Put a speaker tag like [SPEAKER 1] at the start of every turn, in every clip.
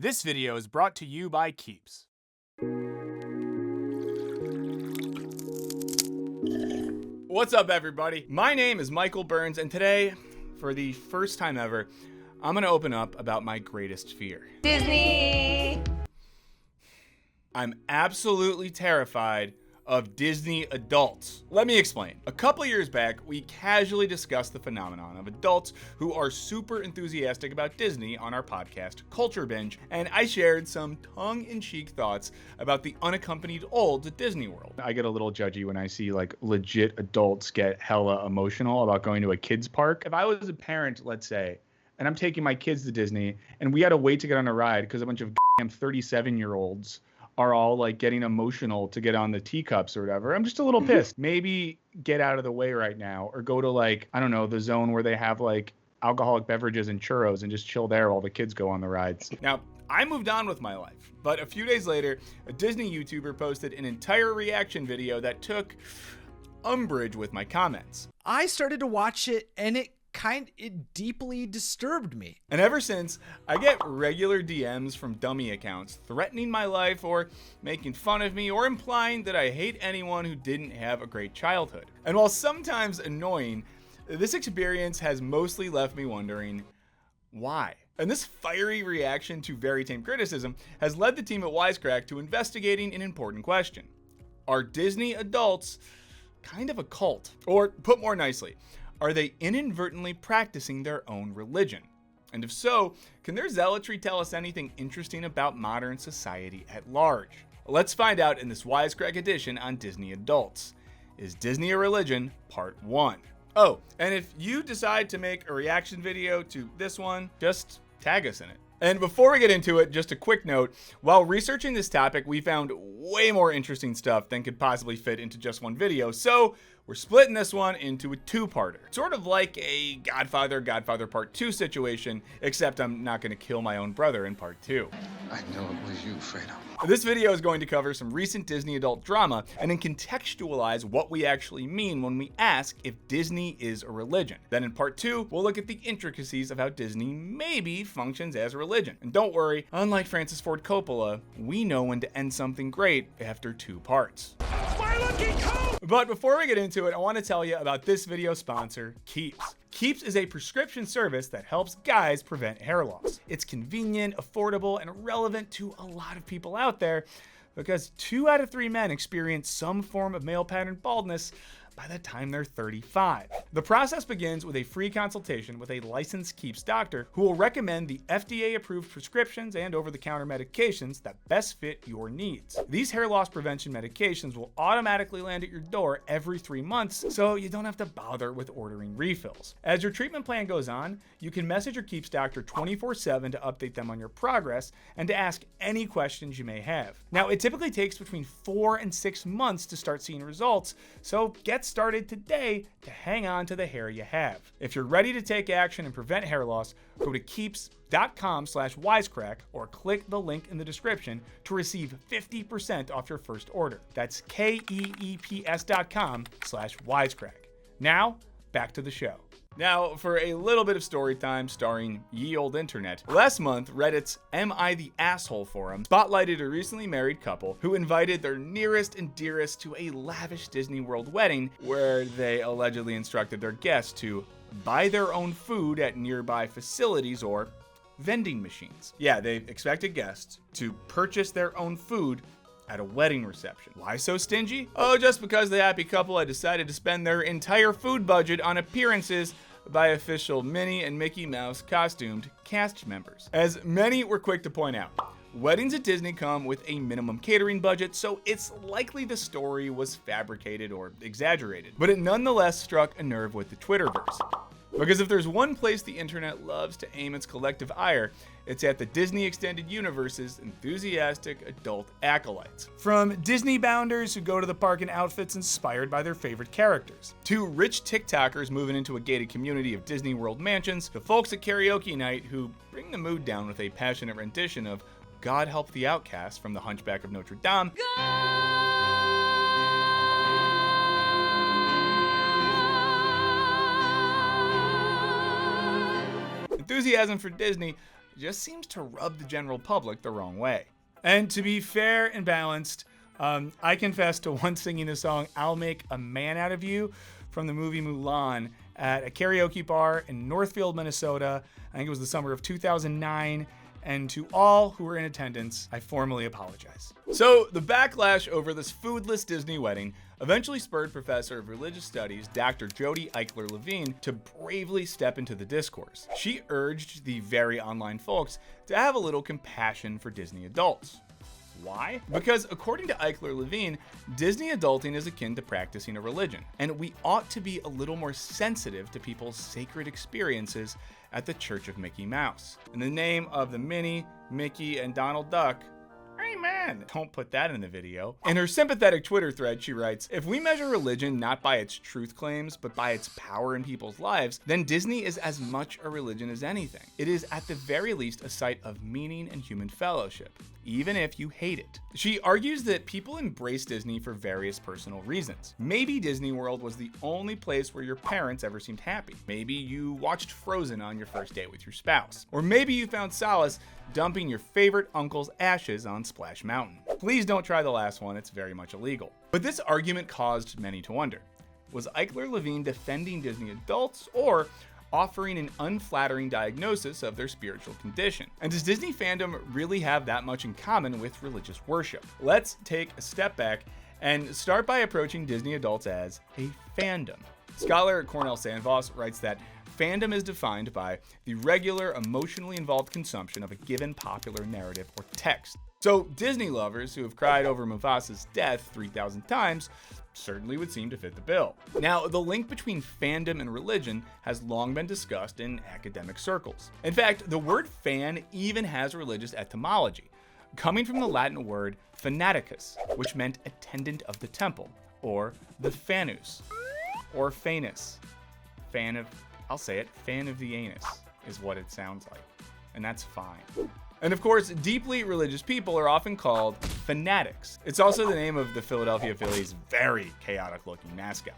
[SPEAKER 1] This video is brought to you by Keeps. What's up, everybody? My name is Michael Burns, and today, for the first time ever, I'm gonna open up about my greatest fear.
[SPEAKER 2] Disney!
[SPEAKER 1] I'm absolutely terrified of Disney adults. Let me explain. A couple years back, we casually discussed the phenomenon of adults who are super enthusiastic about Disney on our podcast, Culture Binge, and I shared some tongue-in-cheek thoughts about the unaccompanied olds at Disney World. I get a little judgy when I see like legit adults get hella emotional about going to a kid's park. If I was a parent, let's say, and I'm taking my kids to Disney, and we had to wait to get on a ride because a bunch of 37-year-olds are all like getting emotional to get on the teacups or whatever, I'm just a little pissed. Maybe get out of the way right now, or go to like, I don't know, the zone where they have like alcoholic beverages and churros and just chill there while the kids go on the rides. Now, I moved on with my life, but a few days later, a Disney YouTuber posted an entire reaction video that took umbrage with my comments.
[SPEAKER 3] I started to watch it and it deeply disturbed me.
[SPEAKER 1] And ever since, I get regular DMs from dummy accounts threatening my life or making fun of me or implying that I hate anyone who didn't have a great childhood. And while sometimes annoying, this experience has mostly left me wondering why. And this fiery reaction to very tame criticism has led the team at Wisecrack to investigating an important question. Are Disney adults kind of a cult? Or put more nicely, are they inadvertently practicing their own religion? And if so, can their zealotry tell us anything interesting about modern society at large? Let's find out in this Wisecrack edition on Disney adults. Is Disney a religion? Part 1. Oh, and if you decide to make a reaction video to this one, just tag us in it. And before we get into it, just a quick note. While researching this topic, we found way more interesting stuff than could possibly fit into just one video, so we're splitting this one into a two-parter. Sort of like a Godfather Part 2 situation, except I'm not gonna kill my own brother in Part 2.
[SPEAKER 4] I know it was you, Fredo.
[SPEAKER 1] This video is going to cover some recent Disney adult drama and then contextualize what we actually mean when we ask if Disney is a religion. Then in Part 2, we'll look at the intricacies of how Disney maybe functions as a religion. And don't worry, unlike Francis Ford Coppola, we know when to end something great after 2 parts. But before we get into it, I want to tell you about this video sponsor, Keeps. Keeps is a prescription service that helps guys prevent hair loss. It's convenient, affordable, and relevant to a lot of people out there because 2 out of 3 men experience some form of male pattern baldness by the time they're 35. The process begins with a free consultation with a licensed Keeps doctor who will recommend the FDA-approved prescriptions and over-the-counter medications that best fit your needs. These hair loss prevention medications will automatically land at your door every 3 months, so you don't have to bother with ordering refills. As your treatment plan goes on, you can message your Keeps doctor 24/7 to update them on your progress and to ask any questions you may have. Now, it typically takes between 4 and 6 months to start seeing results, so get started today to hang on to the hair you have. If you're ready to take action and prevent hair loss, go to keeps.com/wisecrack or click the link in the description to receive 50% off your first order. That's keeps.com/wisecrack. Now, back to the show. Now, for a little bit of story time starring ye old internet. Last month, Reddit's Am I the Asshole forum spotlighted a recently married couple who invited their nearest and dearest to a lavish Disney World wedding where they allegedly instructed their guests to buy their own food at nearby facilities or vending machines. Yeah, they expected guests to purchase their own food at a wedding reception. Why so stingy? Oh, just because the happy couple had decided to spend their entire food budget on appearances by official Minnie and Mickey Mouse costumed cast members. As many were quick to point out, weddings at Disney come with a minimum catering budget, so it's likely the story was fabricated or exaggerated. But it nonetheless struck a nerve with the Twitterverse. Because if there's one place the internet loves to aim its collective ire, it's at the Disney Extended Universe's enthusiastic adult acolytes. From Disney bounders who go to the park in outfits inspired by their favorite characters, to rich TikTokers moving into a gated community of Disney World mansions, to folks at karaoke night who bring the mood down with a passionate rendition of God Help the Outcast from The Hunchback of Notre Dame. Enthusiasm for Disney just seems to rub the general public the wrong way. And to be fair and balanced, I confess to once singing the song "I'll Make a Man Out of You" from the movie Mulan at a karaoke bar in Northfield, Minnesota. I think it was the summer of 2009. And to all who were in attendance, I formally apologize. So the backlash over this foodless Disney wedding eventually spurred Professor of Religious Studies, Dr. Jody Eichler-Levine, to bravely step into the discourse. She urged the very online folks to have a little compassion for Disney adults. Why? Because according to Eichler-Levine, Disney adulting is akin to practicing a religion, and we ought to be a little more sensitive to people's sacred experiences at the Church of Mickey Mouse. In the name of the Minnie, Mickey, and Donald Duck, amen. Don't put that in the video. In her sympathetic Twitter thread, she writes, "If we measure religion not by its truth claims, but by its power in people's lives, then Disney is as much a religion as anything. It is at the very least a site of meaning and human fellowship, even if you hate it." She argues that people embrace Disney for various personal reasons. Maybe Disney World was the only place where your parents ever seemed happy. Maybe you watched Frozen on your first date with your spouse. Or maybe you found solace dumping your favorite uncle's ashes on Splash Mountain. Please don't try the last one, it's very much illegal. But this argument caused many to wonder. Was Eichler-Levine defending Disney adults or offering an unflattering diagnosis of their spiritual condition? And does Disney fandom really have that much in common with religious worship? Let's take a step back and start by approaching Disney adults as a fandom. Scholar Cornell Sandvoss writes that fandom is defined by the regular, emotionally involved consumption of a given popular narrative or text. So Disney lovers who have cried over Mufasa's death 3,000 times certainly would seem to fit the bill. Now, the link between fandom and religion has long been discussed in academic circles. In fact, the word fan even has religious etymology, coming from the Latin word fanaticus, which meant attendant of the temple, or the fanus, or fanus. Fan of, I'll say it, fan of the anus is what it sounds like, and that's fine. And of course, deeply religious people are often called fanatics. It's also the name of the Philadelphia Phillies' very chaotic-looking mascot.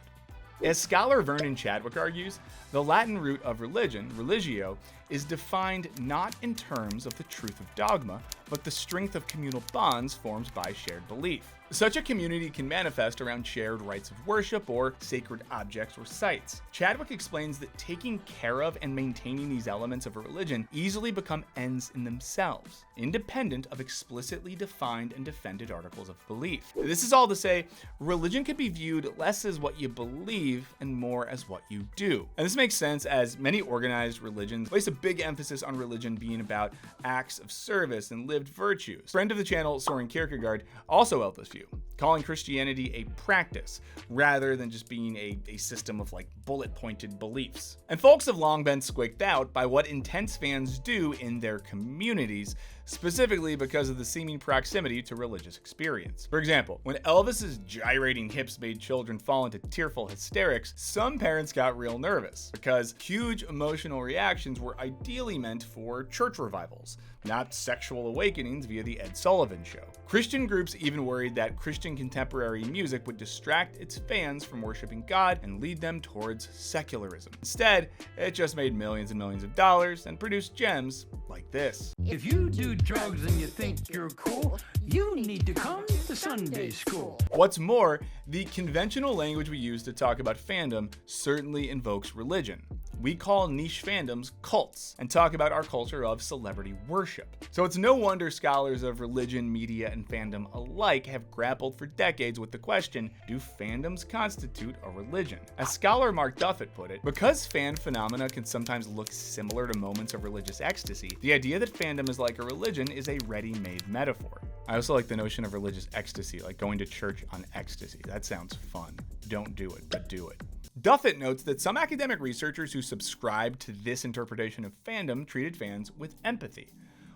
[SPEAKER 1] As scholar Vernon Chadwick argues, the Latin root of religion, religio, is defined not in terms of the truth of dogma, but the strength of communal bonds formed by shared belief. Such a community can manifest around shared rites of worship or sacred objects or sites. Chadwick explains that taking care of and maintaining these elements of a religion easily become ends in themselves, independent of explicitly defined and defended articles of belief. This is all to say, religion can be viewed less as what you believe and more as what you do. And this makes sense as many organized religions place a big emphasis on religion being about acts of service and lived virtues. Friend of the channel, Soren Kierkegaard, also held this view, calling Christianity a practice rather than just being a system of like bullet-pointed beliefs. And folks have long been squicked out by what intense fans do in their communities, specifically because of the seeming proximity to religious experience. For example, when Elvis's gyrating hips made children fall into tearful hysterics, some parents got real nervous because huge emotional reactions were ideally meant for church revivals, not sexual awakenings via the Ed Sullivan Show. Christian groups even worried that Christian contemporary music would distract its fans from worshiping God and lead them towards secularism. Instead, it just made millions and millions of dollars and produced gems like this.
[SPEAKER 2] If you do drugs and you think you're cool, you need to come to Sunday school.
[SPEAKER 1] What's more, the conventional language we use to talk about fandom certainly invokes religion. We call niche fandoms cults and talk about our culture of celebrity worship. So it's no wonder scholars of religion, media, and fandom alike have grappled for decades with the question, do fandoms constitute a religion? As scholar Mark Duffett put it, because fan phenomena can sometimes look similar to moments of religious ecstasy, the idea that fandom is like a religion is a ready-made metaphor. I also like the notion of religious ecstasy, like going to church on ecstasy. That sounds fun. Don't do it, but do it. Duffett notes that some academic researchers who subscribed to this interpretation of fandom treated fans with empathy,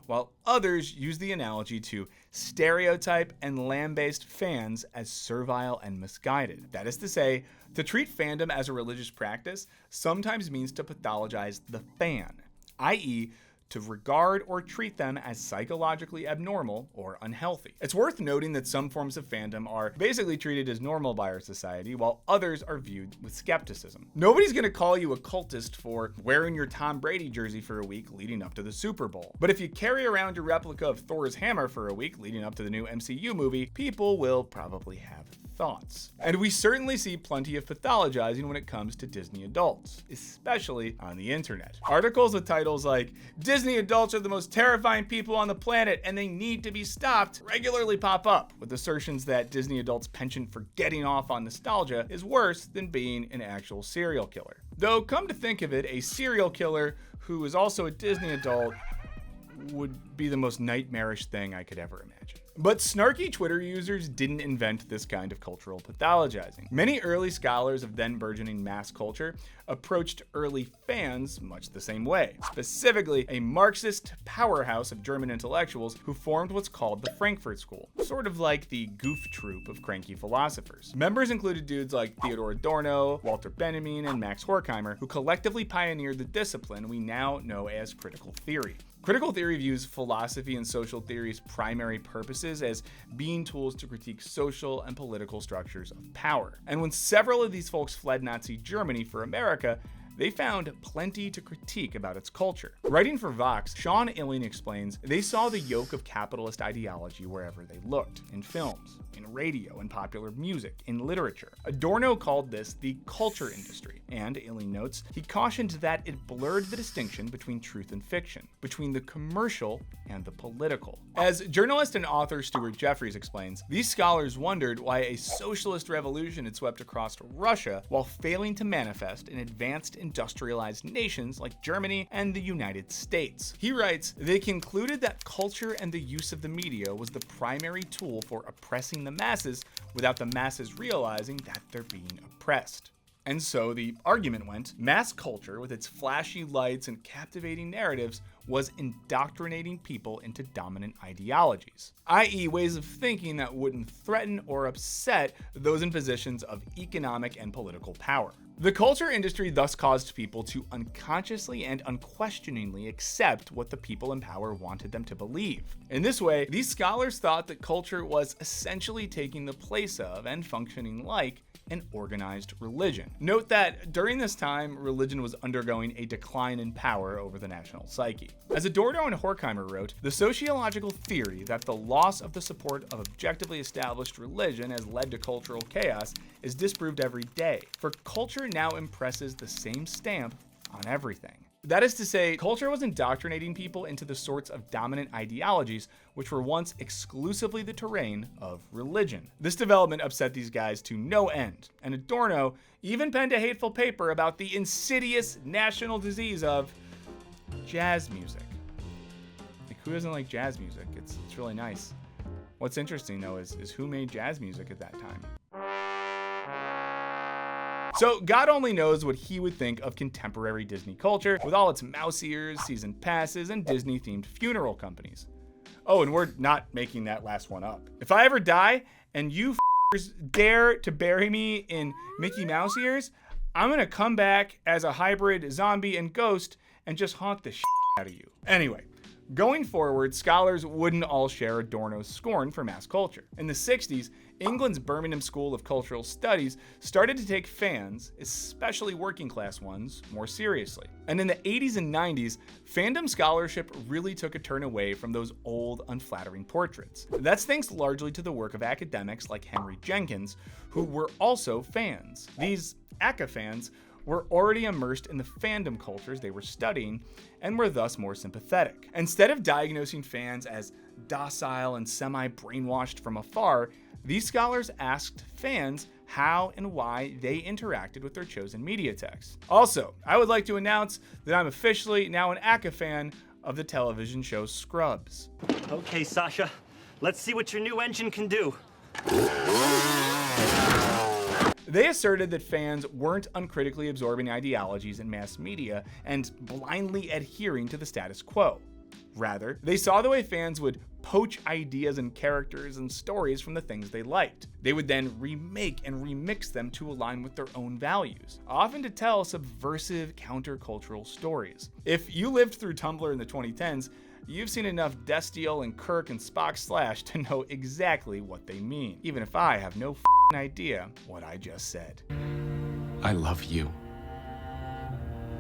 [SPEAKER 1] while others use the analogy to stereotype and lambaste fans as servile and misguided. That is to say, to treat fandom as a religious practice sometimes means to pathologize the fan, i.e., to regard or treat them as psychologically abnormal or unhealthy. It's worth noting that some forms of fandom are basically treated as normal by our society, while others are viewed with skepticism. Nobody's gonna call you a cultist for wearing your Tom Brady jersey for a week leading up to the Super Bowl. But if you carry around your replica of Thor's hammer for a week leading up to the new MCU movie, people will probably have thoughts. And we certainly see plenty of pathologizing when it comes to Disney adults, especially on the internet. Articles with titles like, "Disney adults are the most terrifying people on the planet and they need to be stopped," regularly pop up, with assertions that Disney adults' penchant for getting off on nostalgia is worse than being an actual serial killer. Though, come to think of it, a serial killer who is also a Disney adult would be the most nightmarish thing I could ever imagine. But snarky Twitter users didn't invent this kind of cultural pathologizing. Many early scholars of then burgeoning mass culture approached early fans much the same way. Specifically, a Marxist powerhouse of German intellectuals who formed what's called the Frankfurt School, sort of like the goof troop of cranky philosophers. Members included dudes like Theodor Adorno, Walter Benjamin, and Max Horkheimer, who collectively pioneered the discipline we now know as critical theory. Critical theory views philosophy and social theory's primary purposes as being tools to critique social and political structures of power. And when several of these folks fled Nazi Germany for America, they found plenty to critique about its culture. Writing for Vox, Sean Illing explains they saw the yoke of capitalist ideology wherever they looked, in films, in radio, in popular music, in literature. Adorno called this the culture industry, and Illing notes, he cautioned that it blurred the distinction between truth and fiction, between the commercial and the political. As journalist and author Stuart Jeffries explains, these scholars wondered why a socialist revolution had swept across Russia while failing to manifest in advanced industrialized nations like Germany and the United States. He writes, they concluded that culture and the use of the media was the primary tool for oppressing the masses without the masses realizing that they're being oppressed. And so the argument went, mass culture with its flashy lights and captivating narratives was indoctrinating people into dominant ideologies, i.e. ways of thinking that wouldn't threaten or upset those in positions of economic and political power. The culture industry thus caused people to unconsciously and unquestioningly accept what the people in power wanted them to believe. In this way, these scholars thought that culture was essentially taking the place of and functioning like an organized religion. Note that during this time, religion was undergoing a decline in power over the national psyche. As Adorno and Horkheimer wrote, the sociological theory that the loss of the support of objectively established religion has led to cultural chaos is disproved every day, for culture now impresses the same stamp on everything. That is to say, culture was indoctrinating people into the sorts of dominant ideologies which were once exclusively the terrain of religion. This development upset these guys to no end, and Adorno even penned a hateful paper about the insidious national disease of jazz music. Like, who doesn't like jazz music? It's really nice. What's interesting though is who made jazz music at that time. So God only knows what he would think of contemporary Disney culture with all its mouse ears, season passes, and Disney-themed funeral companies. Oh, and we're not making that last one up. If I ever die and you f***ers dare to bury me in Mickey Mouse ears, I'm gonna come back as a hybrid zombie and ghost and just haunt the shit out of you. Anyway, going forward, scholars wouldn't all share Adorno's scorn for mass culture. In the 60s, England's Birmingham School of Cultural Studies started to take fans, especially working class ones, more seriously. And in the 80s and 90s, fandom scholarship really took a turn away from those old, unflattering portraits. That's thanks largely to the work of academics like Henry Jenkins, who were also fans. These ACA fans were already immersed in the fandom cultures they were studying and were thus more sympathetic. Instead of diagnosing fans as docile and semi-brainwashed from afar, these scholars asked fans how and why they interacted with their chosen media text. Also, I would like to announce that I'm officially now an ACA fan of the television show Scrubs.
[SPEAKER 5] Okay, Sasha, let's see what your new engine can do.
[SPEAKER 1] They asserted that fans weren't uncritically absorbing ideologies in mass media and blindly adhering to the status quo. Rather, they saw the way fans would poach ideas and characters and stories from the things they liked. They would then remake and remix them to align with their own values, often to tell subversive countercultural stories. If you lived through Tumblr in the 2010s, you've seen enough Destiel and Kirk and Spock Slash to know exactly what they mean, even if I have no idea what I just said.
[SPEAKER 4] I love you.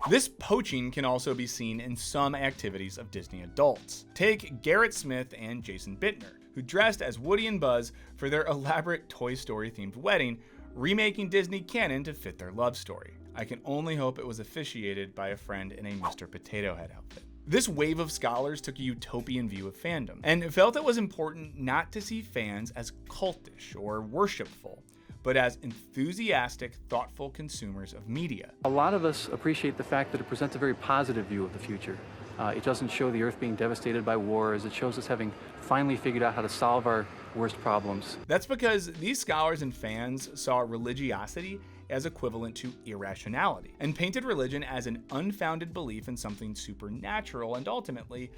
[SPEAKER 1] This poaching can also be seen in some activities of Disney adults. Take Garrett Smith and Jason Bittner, who dressed as Woody and Buzz for their elaborate Toy Story themed wedding, remaking Disney canon to fit their love story. I can only hope it was officiated by a friend in a Mr. Potato Head outfit. This wave of scholars took a utopian view of fandom and felt it was important not to see fans as cultish or worshipful, but as enthusiastic, thoughtful consumers of media.
[SPEAKER 6] A lot of us appreciate the fact that it presents a very positive view of the future. It doesn't show the Earth being devastated by wars. It shows us having finally figured out how to solve our worst problems.
[SPEAKER 1] That's because these scholars and fans saw religiosity as equivalent to irrationality, and painted religion as an unfounded belief in something supernatural and ultimately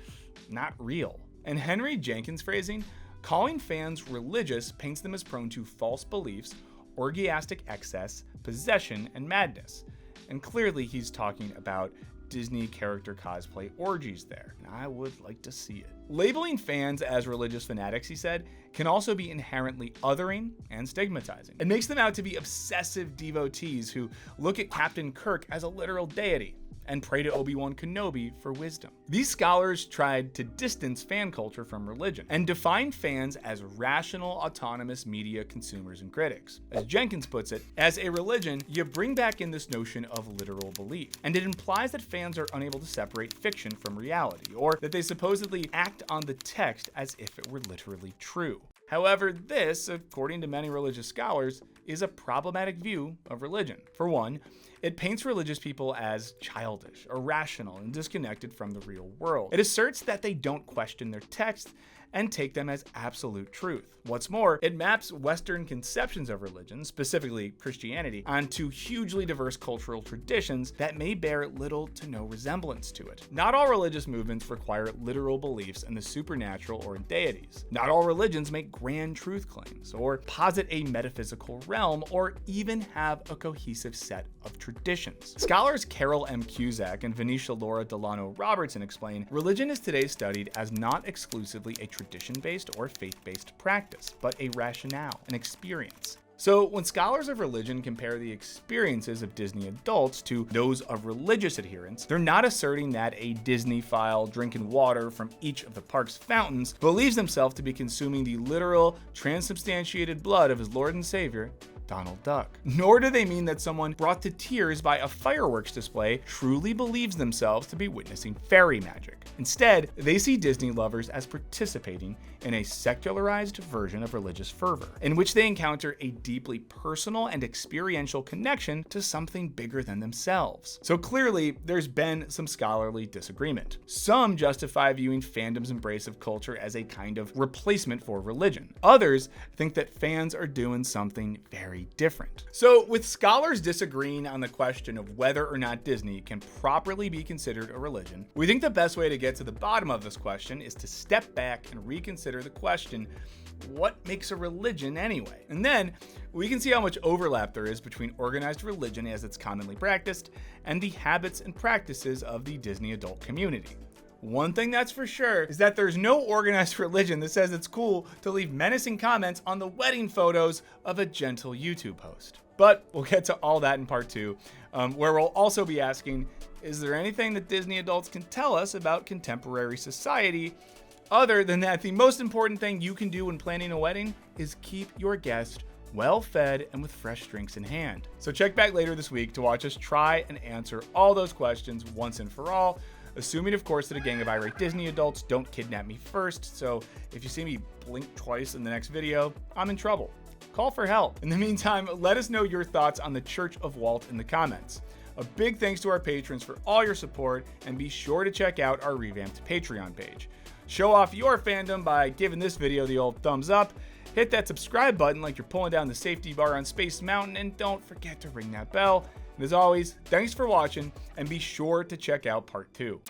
[SPEAKER 1] not real. In Henry Jenkins' phrasing, calling fans religious paints them as prone to false beliefs, orgiastic excess, possession, and madness. And clearly he's talking about Disney character cosplay orgies there, and I would like to see it. Labeling fans as religious fanatics, he said, can also be inherently othering and stigmatizing. It makes them out to be obsessive devotees who look at Captain Kirk as a literal deity and pray to Obi-Wan Kenobi for wisdom. These scholars tried to distance fan culture from religion and define fans as rational, autonomous media consumers and critics. As Jenkins puts it, as a religion, you bring back in this notion of literal belief, and it implies that fans are unable to separate fiction from reality, or that they supposedly act on the text as if it were literally true. However, this, according to many religious scholars, is a problematic view of religion. For one, it paints religious people as childish, irrational, and disconnected from the real world. It asserts that they don't question their text and take them as absolute truth. What's more, it maps Western conceptions of religion, specifically Christianity, onto hugely diverse cultural traditions that may bear little to no resemblance to it. Not all religious movements require literal beliefs in the supernatural or in deities. Not all religions make grand truth claims, or posit a metaphysical realm, or even have a cohesive set of traditions. Scholars Carol M. Cusack and Venetia Laura Delano Robertson explain, religion is today studied as not exclusively a tradition-based or faith-based practice, but a rationale, an experience. So when scholars of religion compare the experiences of Disney adults to those of religious adherents, they're not asserting that a Disney-file drinking water from each of the park's fountains believes himself to be consuming the literal, transubstantiated blood of his Lord and Savior, Donald Duck. Nor do they mean that someone brought to tears by a fireworks display truly believes themselves to be witnessing fairy magic. Instead, they see Disney lovers as participating in a secularized version of religious fervor, in which they encounter a deeply personal and experiential connection to something bigger than themselves. So clearly, there's been some scholarly disagreement. Some justify viewing fandom's embrace of culture as a kind of replacement for religion. Others think that fans are doing something very different. So with scholars disagreeing on the question of whether or not Disney can properly be considered a religion, we think the best way to get to the bottom of this question is to step back and reconsider the question, what makes a religion anyway? And then we can see how much overlap there is between organized religion as it's commonly practiced and the habits and practices of the Disney adult community. One thing that's for sure is that there's no organized religion that says it's cool to leave menacing comments on the wedding photos of a gentle YouTube host. But we'll get to all that in part 2, where we'll also be asking, is there anything that Disney adults can tell us about contemporary society, other than that the most important thing you can do when planning a wedding is keep your guest well fed and with fresh drinks in hand. So check back later this week to watch us try and answer all those questions once and for all, assuming of course that a gang of irate Disney adults don't kidnap me first. So if you see me blink twice in the next video, I'm in trouble. Call for help. In the meantime, let us know your thoughts on the Church of Walt in the comments. A big thanks to our patrons for all your support, and be sure to check out our revamped Patreon page. Show off your fandom by giving this video the old thumbs up, hit that subscribe button like you're pulling down the safety bar on Space Mountain, and don't forget to ring that bell. And as always, thanks for watching, and be sure to check out part 2.